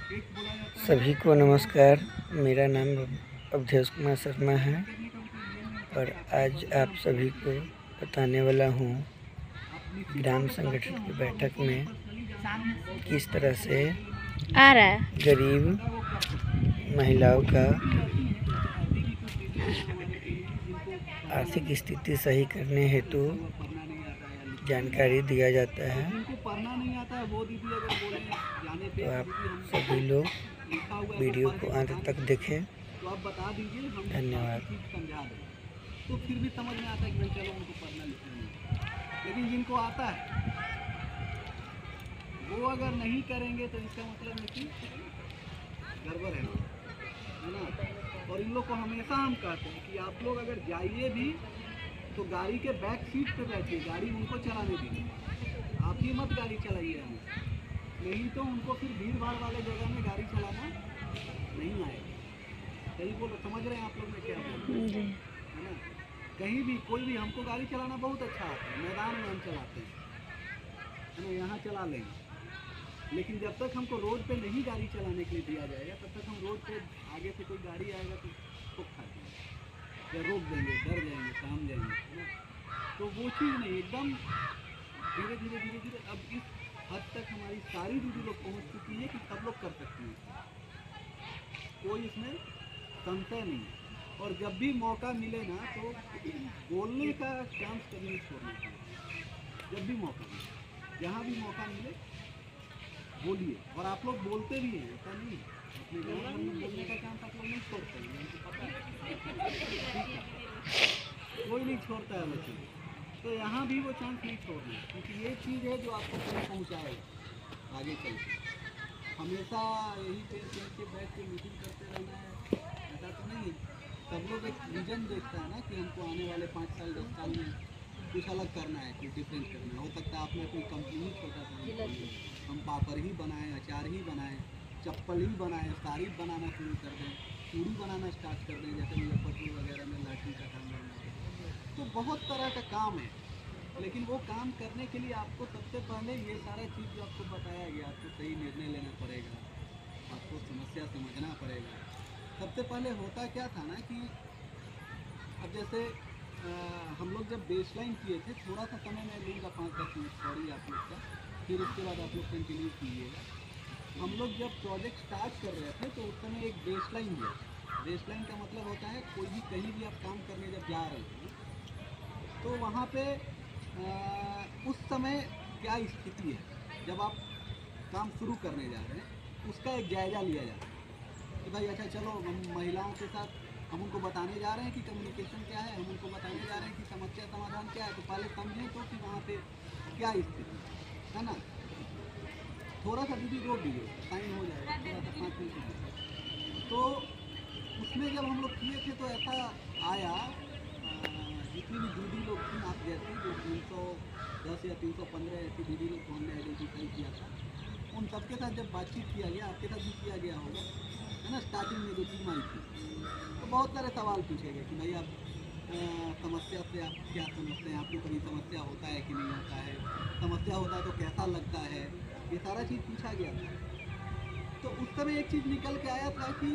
सभी को नमस्कार। मेरा नाम अवधेश कुमार शर्मा है और आज आप सभी को बताने वाला हूँ ग्राम संगठन की बैठक में किस तरह से गरीब महिलाओं का आर्थिक स्थिति सही करने हेतु जानकारी दिया जाता है। तो आप सभी लोग वीडियो को अंत तक देखें। धन्यवाद। तो फिर भी समझ में आता है कि भाई चलो उनको पढ़ना लिखना नहीं, लेकिन जिनको आता है वो अगर नहीं करेंगे तो इसका मतलब है कि गड़बड़ है ना। और इन लोग को हमेशा हम कहते हैं कि आप लोग अगर जाइए भी तो गाड़ी के बैक सीट पे बैठिए, गाड़ी उनको चलाने दीजिए, आप ही मत गाड़ी चलाइए हमें, नहीं तो उनको फिर भीड़ भाड़ वाले जगह में गाड़ी चलाना नहीं आएगा। सही बोलो, समझ रहे हैं आप लोग मैं क्या बोल रहे हैं, है ना। कहीं भी कोई भी, हमको गाड़ी चलाना बहुत अच्छा आता है, मैदान में हम चलाते हैं, है ना, यहाँ चला लेंगे, लेकिन जब तक हमको रोड पे नहीं गाड़ी चलाने के लिए दिया जाएगा तब तक हम रोड पे आगे से कोई गाड़ी आएगा तो ठोक खा देंगे या रोक देंगे, डर जाएंगे, काम जाएंगे, है ना। तो वो चीज़ नहीं, एकदम धीरे धीरे धीरे धीरे अब इस हद तक हमारी सारी दीदी लोग पहुँच चुकी है कि सब लोग कर सकती हैं, कोई इसमें संशय नहीं है। और जब भी मौका मिले ना तो बोलने का चांस कभी नहीं छोड़ना चाहिए। जब भी मौका मिले, जहाँ भी मौका मिले बोलिए, और आप लोग बोलते भी हैं, ऐसा नहीं है। अपने गाँव में बोलने का चांस आप लोग नहीं छोड़ते हैं, उनको पता है, कोई नहीं छोड़ता है वो चीज़। तो यहाँ भी वो चांस नहीं छोड़ना, क्योंकि ये चीज़ है जो आपको कहीं पहुँचाएगा आगे चल के। हमेशा यही पे बैठ के मीटिंग करते रहना है ऐसा तो नहीं है। सब लोग एक विजन देखता है ना कि हमको आने वाले 5 साल 10 साल में कुछ अलग करना है, कुछ डिफरेंट करना है। हो सकता है आपने कोई कंपनी ही छोटा सा हम पापड़ ही बनाएं, अचार ही बनाएं, चप्पल ही बनाएं, साड़ी बनाना शुरू कर दें, चूड़ी बनाना स्टार्ट कर दें, जैसे मुजफ्फरपुर वगैरह में लड़की का काम करना है। तो बहुत तरह का काम है, लेकिन वो काम करने के लिए आपको सबसे पहले ये सारा चीज़ जो आपको बताया गया, आपको सही निर्णय लेना पड़ेगा, आपको समस्या समझना पड़ेगा। सबसे पहले होता क्या था ना कि अब जैसे हम लोग जब बेसलाइन किए थे, थोड़ा सा समय मैं लूँगा 5-10 मिनट, सॉरी आप लोग का, फिर उसके बाद आप लोग कंटिन्यू कीजिएगा। हम लोग जब प्रोजेक्ट स्टार्ट कर रहे थे तो उस समय एक बेसलाइन हुआ। बेसलाइन का मतलब होता है कोई भी कहीं भी आप काम करने जब जा रहे हैं तो वहाँ पे उस समय क्या स्थिति है, जब आप काम शुरू करने जा रहे हैं उसका एक जायज़ा लिया जाता है कि भाई अच्छा चलो हम महिलाओं के साथ हम उनको बताने जा रहे हैं कि कम्युनिकेशन क्या है, हम उनको बताने जा रहे हैं कि समस्या समाधान क्या है, तो पहले समझें तो कि वहाँ पे क्या स्थिति है ना। थोड़ा सा दीदी रोक दीजिए, टाइम हो जाएगा, थोड़ा सा 5 मिनट। तो उसमें जब हम लोग किए थे तो ऐसा आया, जितनी भी दीदी लोग थी आप जैसी, जो 310 या 315 ऐसी दीदी लोग को हमने आइडेंटिफाई किया था, उन सबके साथ जब बातचीत किया गया, आपके साथ भी किया गया होगा, है ना। स्टार्टिंग में जो टीम आई थी तो बहुत सारे सवाल पूछे गए कि भाई आप समस्या से आप क्या समझते हैं, आपको कभी समस्या होता है कि नहीं होता है, समस्या होता है तो कैसा लगता है, ये सारा चीज़ पूछा गया था। तो उस समय एक चीज़ निकल के आया था कि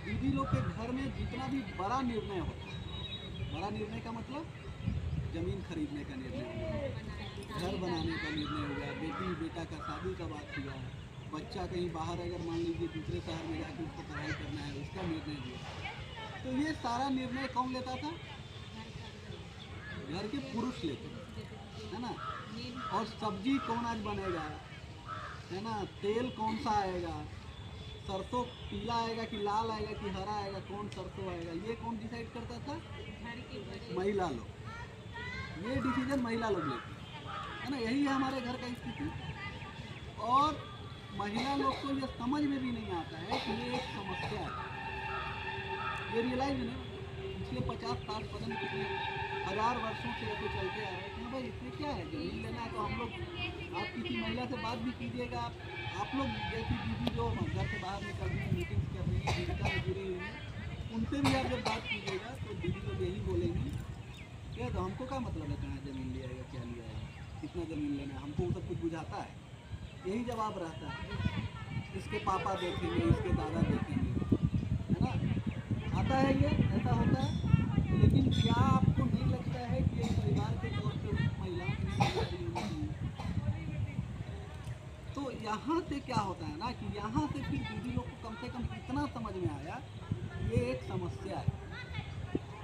दीदी लोग के घर में जितना भी बड़ा निर्णय होता है, बड़ा निर्णय का मतलब ज़मीन खरीदने का निर्णय हुआ, घर बनाने का निर्णय हुआ, बेटी बेटा का शादी का बात हुआ, बच्चा कहीं बाहर अगर मान लीजिए दूसरे शहर में जाकर उसको पढ़ाई करना है उसका निर्णय हुआ, तो ये सारा निर्णय कौन लेता था? घर के पुरुष लेते, है ना। और सब्जी कौन आज बनेगा, है ना, तेल कौन सा आएगा, सरसों पीला आएगा कि लाल आएगा कि हरा आएगा, कौन सरसों आएगा, ये कौन डिसाइड करता था? महिला लोग। ये डिसीजन महिला लोग लेते, है ना। यही है हमारे घर का स्थिति। और महिला लोग को ये समझ में भी नहीं आता है कि ये एक समस्या है, ये रियलाइज नहीं। पिछले 50-60 पता नहीं कितने हज़ार वर्षों से ऐसे चलते आ रहे हैं, भाई इसमें क्या है, जमीन लेना है तो हम लोग, आप किसी महिला से बात भी कीजिएगा, आप लोग जैसी दीदी जो घर से बाहर निकल रही हैं, मीटिंग्स कर रही हैं, जीविका में जुड़ी हुई हैं, उनसे भी आप जब बात कीजिएगा तो दीदी लोग यही बोलेंगी क्या, तो हमको क्या मतलब है कहाँ ज़मीन लिया है, क्या लिया है, कितना ज़मीन लेना है, हमको सब कुछ बुझाता है, यही जवाब रहता है। इसके पापा देखेंगे, इसके दादा देखेंगे, है ना, आता है ये, ऐसा होता है। लेकिन क्या आपको नहीं लगता है कि एक परिवार के तौर पे महिलाओं की जिम्मेदारी होनी चाहिए? तो यहाँ से क्या होता है ना कि यहाँ से फिर दीदी लोग को कम से कम इतना समझ में आया, ये एक समस्या है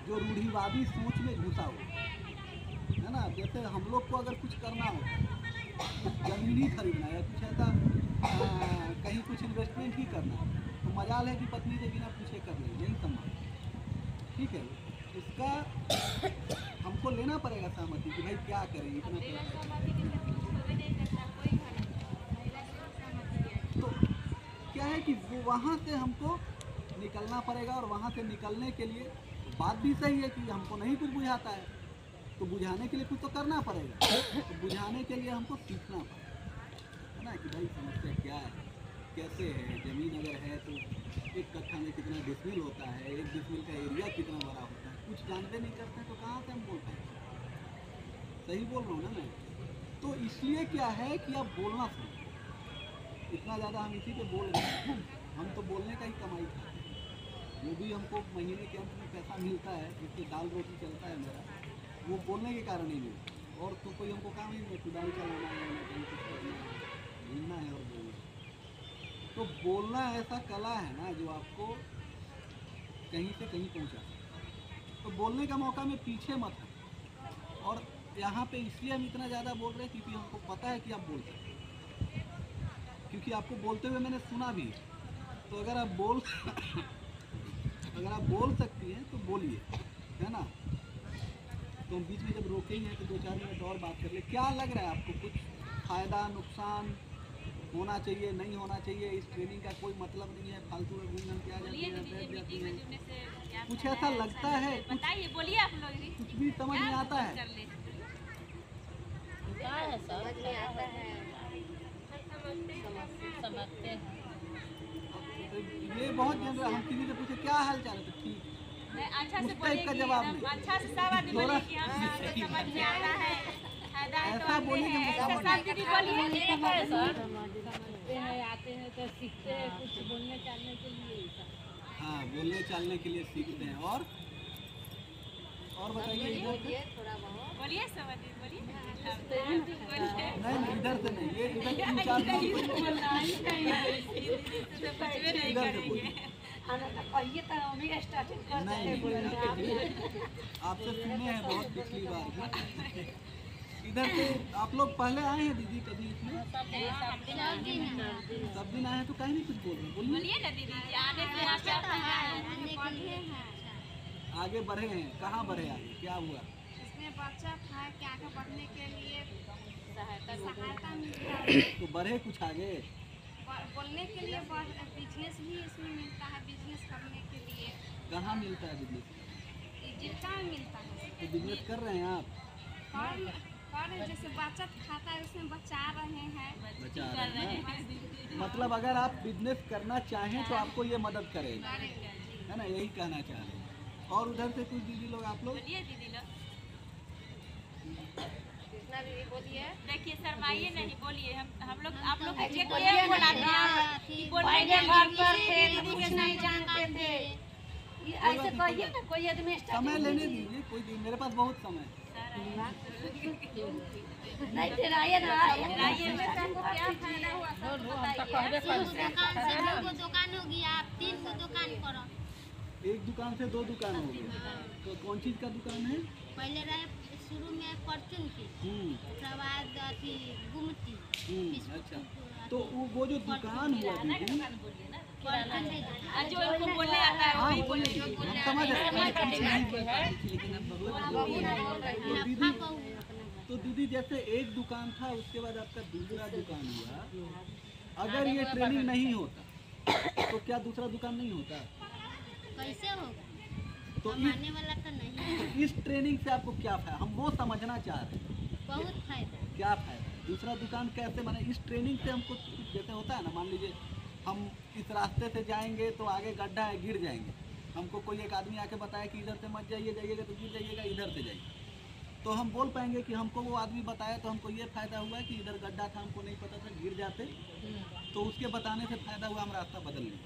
जो रूढ़िवादी सोच में घुसा हुआ है ना। जैसे हम लोग को अगर कुछ करना हो, जमीन ही खरीदना है या कुछ ऐसा कहीं कुछ इन्वेस्टमेंट ही करना है, तो मजाल है कि पत्नी से बिना पूछे कर ले, यही संभव, ठीक है। इसका हमको लेना पड़ेगा सहमति कि भाई क्या करें, इतना पैसा। तो क्या है कि वो वहाँ से हमको निकलना पड़ेगा, और वहाँ से निकलने के लिए बात भी सही है कि हमको नहीं कुछ बुझाता है, तो बुझाने के लिए कुछ तो करना पड़ेगा। तो बुझाने के लिए हमको सीखना पड़ेगा, है ना, कि भाई समस्या क्या है, कैसे है, ज़मीन अगर है तो एक कट्ठा में कितना डिसमिल होता है, एक डिसमिल का एरिया कितना बड़ा होता है, कुछ जानते नहीं करते हैं तो कहाँ से हम बोल पाएंगे। सही बोल रहा हूँ ना मैं? तो इसलिए क्या है कि आप बोलना सीखो। इतना ज़्यादा हम इसी पे बोल रहे हैं, हम तो बोलने का ही कमाई खाते हैं। जो भी हमको महीने के अंत में पैसा मिलता है, जिससे दाल रोटी चलता है मेरा, वो बोलने के कारण ही मिलता है। और तो कोई हमको काम ही नहीं, कुदाल चलाना है, ना कहीं कुछ करना है, घूमना है और बोलना है। तो बोलना ऐसा कला है ना जो आपको कहीं से कहीं पहुंचा सकता है। तो बोलने का मौका में पीछे मत है। और यहाँ पे इसलिए हम इतना ज़्यादा बोल रहे हैं क्योंकि हमको पता है कि आप बोल सकते हैं, क्योंकि आपको बोलते हुए मैंने सुना भी है। तो अगर आप बोल सकती हैं तो बोलिए, है ना। तो हम बीच में जब रोकेंगे तो 2-4 मिनट और बात कर ले। क्या लग रहा है आपको, कुछ फ़ायदा नुकसान होना चाहिए, नहीं होना चाहिए? इस ट्रेनिंग का कोई मतलब नहीं है, फालतू में घूम घाम के आ जाती हैं, बैठ जाती हैं। कुछ ऐसा लगता है, बताइए, बोलिए आप लोग भी। कुछ भी समझ में आता है? क्या है सर, समझ में आता है, समझते हैं। तो ये बहुत जनरल, हम किसी से पूछे क्या हाल चाल है तो ठीक है, अच्छा से उस टाइप बोलिए का कि जवाब एकदम नहीं। अच्छा से सब आदमी बोलिए कि हम समझ में आता है, फायदा है तो ऐसा आते बोलिए कि हैं, हमको ऐसा समझ सब दीदी बोलिए। सर समझते हैं, आते हैं तो सीखते हैं कुछ बोलने चालने के लिए। हाँ, बोलने चालने के लिए सीखते हैं। और बताइए इधर से। बोलिए समझ बोलिए। नहीं इधर से नहीं, ये इधर 3-4 लोग इधर से बोलिए। नहीं आपसे सुने हैं बहुत पिछली बार भी। इधर से आप लोग पहले आए हैं दीदी कभी इसमें? सब दिन आए हैं तो कहीं नहीं कुछ बोल रहे, बोलिए। बोलिए ना दीदी जी, आने से आप चाहते हैं। आगे बढ़े हैं, कहाँ बढ़े आगे, क्या हुआ? इसमें बचत है कि आगे बढ़ने के लिए सहायता मिलता है। तो बढ़े कुछ आगे। बोलने के लिए बिजनेस भी इसमें मिलता है, बिजनेस करने के लिए कहाँ मिलता है बिजनेस? जीविका में मिलता है। तो बिजनेस कर रहे हैं आप? कर जैसे बचत खाता है उसमें बचा रहे हैं। बचा रहे हैं। मतलब अगर आप बिजनेस करना चाहें तो आपको ये मदद करेगा, है ना, यही कहना चाह रहे हैं। और उधर से कुछ दीदी लोग, आप लोग बोलिए दीदी लोग। दीदी बोलिए। देखिए शर्माइए नहीं, बोलिए। हम लोग आप लोग के चेक किए बोलाते हैं कि बोलने के लिए दीदी के नहीं जानते थे। ऐसे कहिए ना, कोई आदमी समय लेने दीजिए, कोई दिन, मेरे पास बहुत समय है। नहीं डराइए ना, क्या फायदा हुआ सब बताइए। दुकान होगी, आप 3 दुकान करो। एक दुकान से 2 दुकान हो गए। तो कौन चीज़ का दुकान है? पहले रहे शुरू में परचून की, उसके बाद अथी गुमती। अच्छा, तो वो जो दुकान हुआ दीदी, जो उनको बोलने आता है वही बोलिए। हम समझ रहे हैं, लेकिन अब दीदी, तो दीदी जैसे एक दुकान था, उसके बाद आपका दूसरा दुकान हुआ, अगर ये ट्रेनिंग नहीं होता तो क्या दूसरा दुकान नहीं होता? कैसे होगा? तो कमाने वाला तो नहीं। इस ट्रेनिंग से आपको क्या फायदा, हम वो समझना चाह रहे हैं। बहुत फायदा। क्या फायदा, दूसरा दुकान कैसे बने? इस ट्रेनिंग से हमको जैसे होता है ना, मान लीजिए हम इस रास्ते से जाएंगे तो आगे गड्ढा है, गिर जाएंगे, हमको कोई एक आदमी आके बताया कि इधर से मत जाइए, जाइएगा तो गिर जाइएगा, इधर से जाइए, तो हम बोल पाएंगे कि हमको वो आदमी बताया तो हमको ये फ़ायदा हुआ कि इधर गड्ढा था, हमको नहीं पता था, गिर जाते तो उसके बताने से फ़ायदा हुआ, हम रास्ता बदल लें।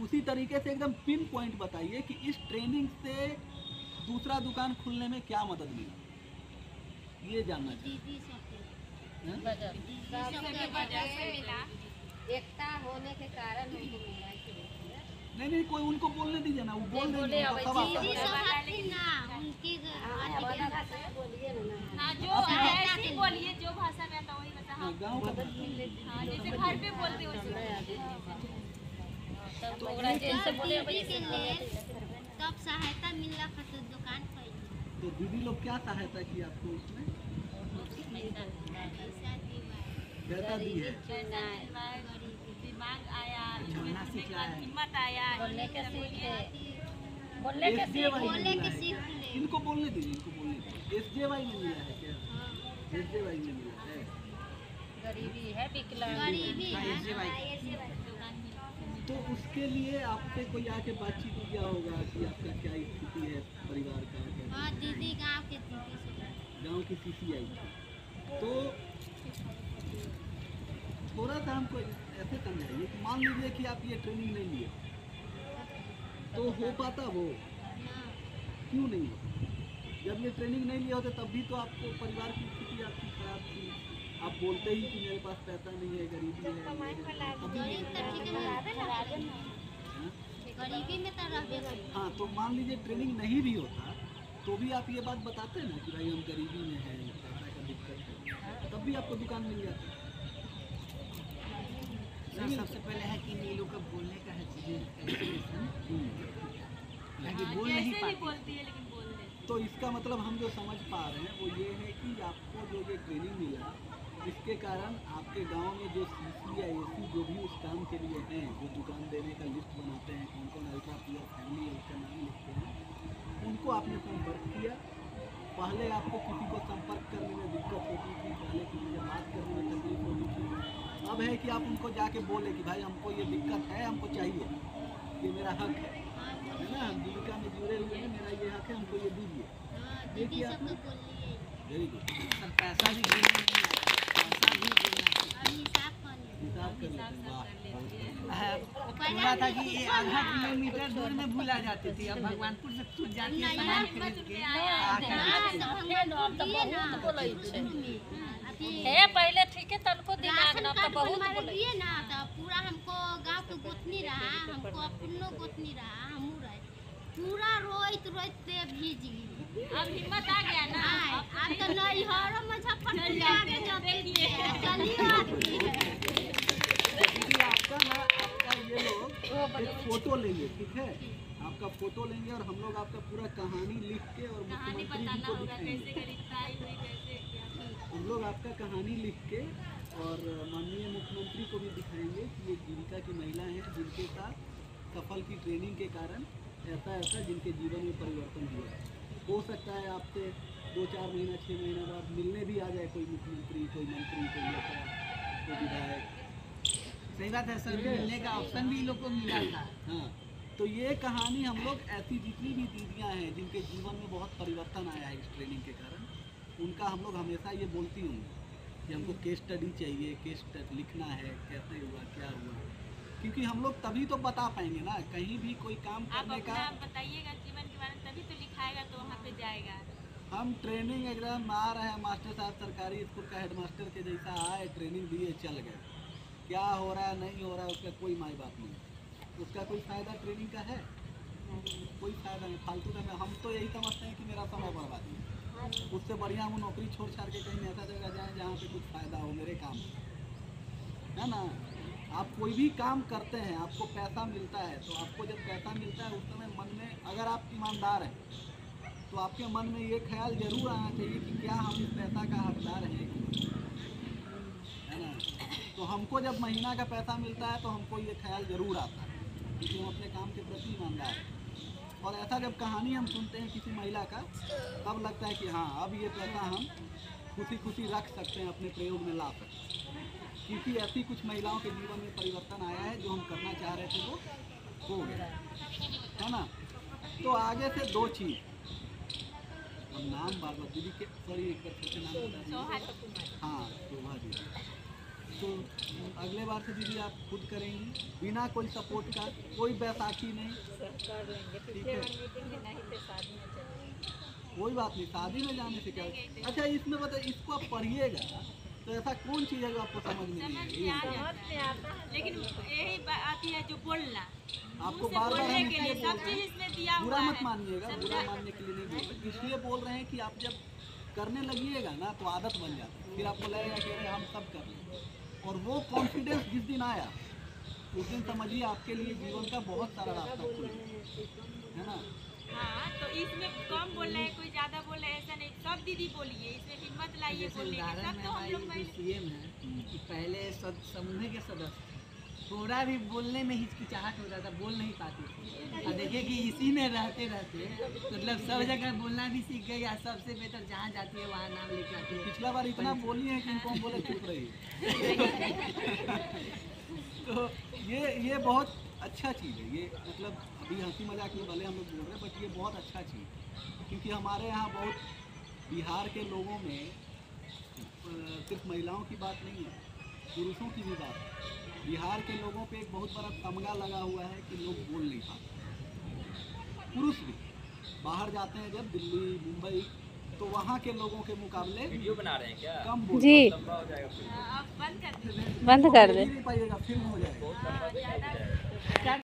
उसी तरीके से एकदम पिन पॉइंट बताइए कि इस ट्रेनिंग से दूसरा दुकान खुलने में क्या मदद मिला, ये जानना चाहिए। दीदी सबके हैं? सबके वजह से मिला, एकता होने के कारण हमको मिला। नहीं, कोई उनको बोलने दीजिए ना, वो बोल देंगे, उनको सब आता दीदी है। सब आती ना, उनकी हाँ, जो ऐसे ही बोलिए, जो भाषा में आता वही बता। हाँ, गाँव का हाँ, जैसे घर पे बोलते वैसे। दीदी के लिए तब सहायता मिला तो दुकान पर। तो दीदी लोग क्या सहायता की आपको उसमें? पैसा दी है। दिमाग आया, हिम्मत आया, बोलने के सीख ले। इनको बोलने दीजिए, इनको बोलने दीजिए। SJY में मिला है क्या? SJY में मिला है। गरीबी है, विकलांग गरीबी है। तो उसके लिए आपसे कोई आके बातचीत किया होगा कि आपका क्या स्थिति है परिवार का? हाँ, दीदी गांव के दीदी से। गाँव की CC आई थी। तो थोड़ा सा हमको ऐसे समझाइए कि मान लीजिए कि आप ये ट्रेनिंग नहीं लिए तो हो पाता वो? क्यों नहीं होता? जब ये ट्रेनिंग नहीं लिए होते तब भी तो आपको परिवार की स्थिति आपकी खराब थी। आप बोलते ही कि मेरे पास पैसा नहीं है, गरीबी है। गरीबी में तो रहबे करी। हाँ, तो मान लीजिए ट्रेनिंग नहीं भी होता तो भी आप ये बात बताते ना कि भाई हम गरीबी में हैं, पैसा का दिक्कत है, तब भी आपको दुकान मिल जाती है। सबसे पहले है कि इन लोग का बोलने का है एजुकेशन, बोल नहीं जैसे भी पाते। बोलती है लेकिन बोल देती तो इसका मतलब हम जो समझ पा रहे हैं वो ये है कि आपको जो ये ट्रेनिंग मिला इसके कारण आपके गांव में जो CC या AC जो भी उस काम के लिए हैं, जो दुकान देने का लिस्ट बनाते हैं, कौन कौन अल्ट्रा प्योर फैमिली है उसका नाम लिखते हैं, उनको आपने संपर्क किया। पहले आपको किसी को संपर्क करने में दिक्कत होती थी, पहले किसी से बात करने में तकलीफ होती थी। अब है कि आप उनको जाके बोले कि भाई हमको ये दिक्कत है, हमको चाहिए, ये मेरा हक है ना, हम जीविका में जुड़े हुए हैं, मेरा ये हक है, हमको ये दीजिए। ये दीदी किया सबको आपने? बोलिए वेरी गुड। सब पैसा भी गिनना नहीं आता, पैसा भी गिनना और हिसाब कर ले। हिसाब कर लेते हैं, वाह, बहुत बढ़िया। है। बोला था कि ये आधा किलोमीटर दूर में भूला जाती थी, अब भगवानपुर से खुद जाती है सामान खरीद के है। पहले ठीक है, तनको दिमाग ना तो बहुत हमारे बोले। दिए ना तो पूरा हमको गांव के गोतनी रहा, हमको अपनो गोतनी रहा, हमू रहे पूरा रोइत दे भीज गई। अब हिम्मत आ गया ना। अब तो नैहरों मुजफ्फरपुर आगे जाती है, चलिए आती है। दीदी आपका ना, आपका ये लोग एक फोटो लेंगे, ठीक है? आपका फोटो लेंगे और हम लोग आपका पूरा कहानी लिख के और कहानी मुख्यमंत्री जी बताना को होगा, कैसे दिखाएंगे। गरीबता आई हुई, कैसे क्या। हम लोग आपका कहानी लिख के और माननीय मुख्यमंत्री को भी दिखाएंगे कि ये जीविका की महिला हैं जिनके साथ सफल की ट्रेनिंग के कारण ऐसा जिनके जीवन में परिवर्तन हुआ। हो सकता है आपसे 2-4 महीना 6 महीना बाद मिलने भी आ जाए कोई मुख्यमंत्री, कोई मंत्री, कोई नेता, कोई विधायक। सही बात है सर, मिलने का ऑप्शन भी लोग को मिला था। हाँ, तो ये कहानी हम लोग ऐसी जितनी भी दीदियाँ हैं जिनके जीवन में बहुत परिवर्तन आया है इस ट्रेनिंग के कारण, उनका हम लोग हमेशा ये बोलती होंगी कि हमको केस स्टडी चाहिए, केस स्टडी लिखना है, कैसे हुआ, क्या हुआ, क्योंकि हम लोग तभी तो बता पाएंगे ना। कहीं भी कोई काम आप करने अपना का बताइएगा जीवन के बारे में, तभी तो लिखाएगा तो वहाँ पे जाएगा। हम ट्रेनिंग एकदम आ रहे हैं, मास्टर साहब सरकारी स्कूल का हेडमास्टर के जैसा आए, ट्रेनिंग दिए, चल गए। क्या हो रहा है नहीं हो रहा है उसका कोई माई बाप नहीं, उसका कोई फ़ायदा ट्रेनिंग का है? कोई फ़ायदा नहीं, फालतू का। हम तो यही समझते हैं कि मेरा समय बर्बादी है, उससे बढ़िया हम नौकरी छोड़ छाड़ के कहीं ऐसा जगह जाएँ जहाँ पे कुछ फ़ायदा हो मेरे काम, है ना। आप कोई भी काम करते हैं, आपको पैसा मिलता है, तो आपको जब पैसा मिलता है उस समय मन में, अगर आप ईमानदार हैं तो आपके मन में ये ख्याल जरूर आना चाहिए कि क्या हम इस पैसा का हकदार हैं, है ना। तो हमको जब महीना का पैसा मिलता है तो हमको ये ख्याल जरूर आता है क्योंकि हम अपने काम के प्रति ईमानदार हैं। और ऐसा जब कहानी हम सुनते हैं किसी महिला का, तब लगता है कि हाँ, अब ये पैसा हम खुशी खुशी रख सकते हैं, अपने प्रयोग में ला सकते हैं, क्योंकि ऐसी कुछ महिलाओं के जीवन में परिवर्तन आया है जो हम करना चाह रहे थे वो हो गया, है ना। तो आगे से 2 चीज़, अब नाम बार बार दीदी के, सॉरी एक बार फिर से नाम बता दीजिए। हाँ, शोभा दीदी। तो अगले बार से दीदी आप खुद करेंगी बिना कोई सपोर्ट का, कोई बैसाखी नहीं, ठीक है? कोई बात नहीं, शादी में जाने से क्या। अच्छा इसमें बताइए, इसको आप पढ़िएगा तो ऐसा कौन चीज़ है जो आपको समझ में नहीं आएगी? लेकिन यही आती है जो बोलना, आपको मुझसे बार बार बोलने हम के इसलिए लिए बोल सब रहे चीज हैं, इसमें दिया बुरा हुआ मत है। मानिएगा, बुरा मानने के लिए नहीं बोल रहे, इसलिए बोल रहे हैं कि आप जब करने लगिएगा ना तो आदत बन जाती है, फिर आपको लगेगा कि अरे हम सब कर लें, और वो कॉन्फिडेंस जिस दिन आया उस दिन समझिए आपके लिए जीवन का बहुत सारा रास्ता खुल गया, है ना? हाँ, तो इसमें कम बोल रहे हैं, कोई ज्यादा बोल रहे हैं, ऐसा नहीं, सब दीदी बोलिए, इसमें हिम्मत लाइए जैसे बोलने की, उदाहरण सब में तो हम हमारी लोग जो पहले सीएम है कि पहले समूह के सदस्य थे, थोड़ा भी बोलने में हिचकिचाहट होता था, बोल नहीं पाते थे। और देखिए कि इसी में रहते रहते मतलब सब जगह बोलना भी सीख गए, या सबसे बेहतर जहाँ जाती है वहाँ नाम लेके आती है। पिछला बार इतना बोली है कि इनको हम बोले चुप रही। तो ये बहुत अच्छा चीज़ है, ये मतलब अभी हंसी मजाक में भले हम लोग बोल रहे हैं, बट ये बहुत अच्छा चीज़ है, क्योंकि हमारे यहाँ बहुत बिहार के लोगों में सिर्फ महिलाओं की बात नहीं है, पुरुषों की भी बात है। बिहार के लोगों पे एक बहुत बड़ा तमगा लगा हुआ है कि लोग बोल नहीं पाते, पुरुष भी बाहर जाते हैं जब दिल्ली मुंबई, तो वहाँ के लोगों के मुकाबले वीडियो बना रहे हैं क्या? कम बोल जी लंबा हो जाएगा फिर। अब बंद कर दीजिए। बंद कर दे। नहीं पाइएगा, फिल्म हो जाएगा। हाँ, ज्यादा